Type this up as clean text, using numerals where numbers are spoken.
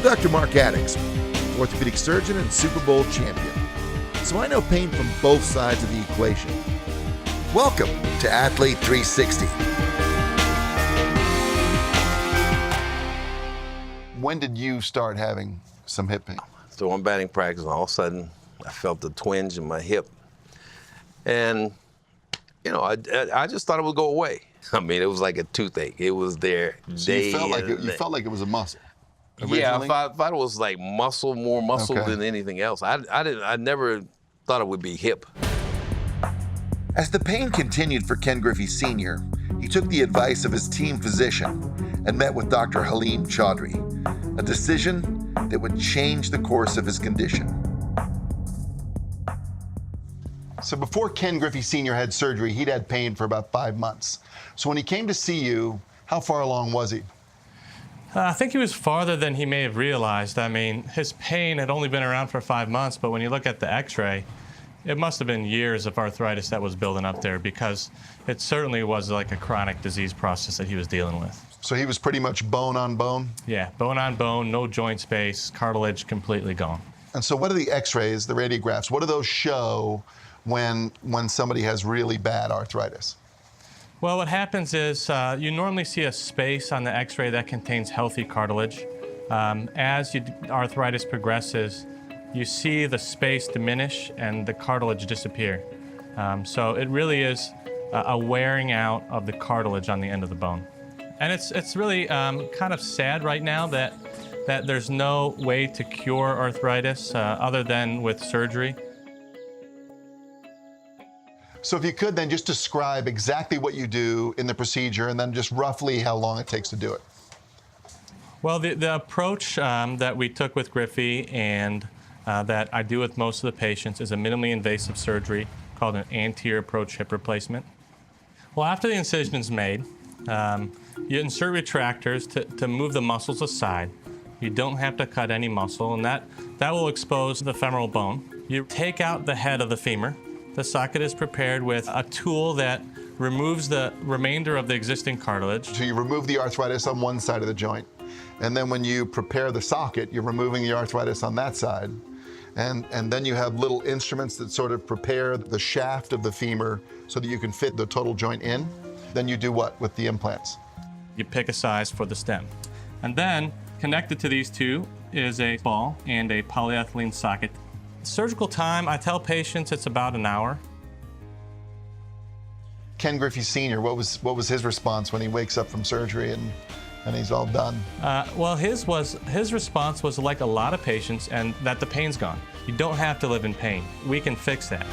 I'm Dr. Mark Addicks, orthopedic surgeon and Super Bowl champion. So I know pain from both sides of the equation. Welcome to Athlete 360. When did you start having some hip pain? So I'm batting practice, and all of a sudden, I felt a twinge in my hip. And, you know, I just thought it would go away. I mean, it was like a toothache. It was there day You felt like it was a muscle Yeah, originally? I thought it was like muscle, more muscle Okay. than anything else. I never thought it would be hip. As the pain continued for Ken Griffey Sr., he took the advice of his team physician and met with Dr. Halim Chaudhary, a decision that would change the course of his condition. So before Ken Griffey Sr. had surgery, he'd had pain for about 5 months. So when he came to see you, how far along was he? I think he was farther than he may have realized. I mean, his pain had only been around for 5 months, but when you look at the x-ray, it must have been years of arthritis that was building up there, because it certainly was like a chronic disease process that he was dealing with. So he was pretty much bone on bone? Yeah, bone on bone, no joint space, cartilage completely gone. And so what do the x-rays, the radiographs, what do those show when somebody has really bad arthritis? Well, what happens is you normally see a space on the x-ray that contains healthy cartilage. As arthritis progresses, you see the space diminish and the cartilage disappear. So it really is a wearing out of the cartilage on the end of the bone. And it's really kind of sad right now that there's no way to cure arthritis other than with surgery. So if you could then just describe exactly what you do in the procedure and then just roughly how long it takes to do it. Well, the approach that we took with Griffey and that I do with most of the patients is a minimally invasive surgery called an anterior approach hip replacement. Well, after the incision is made, you insert retractors to move the muscles aside. You don't have to cut any muscle, and that will expose the femoral bone. You take out the head of the femur. The socket is prepared with a tool that removes the remainder of the existing cartilage. So you remove the arthritis on one side of the joint, and then when you prepare the socket, you're removing the arthritis on that side. And then you have little instruments that sort of prepare the shaft of the femur so that you can fit the total joint in. Then you do what with the implants? You pick a size for the stem. And then connected to these two is a ball and a polyethylene socket. Surgical time, I tell patients it's about an hour. Ken Griffey Sr., what was his response when he wakes up from surgery and he's all done? Well, his response was like a lot of patients, and that the pain's gone. You don't have to live in pain. We can fix that.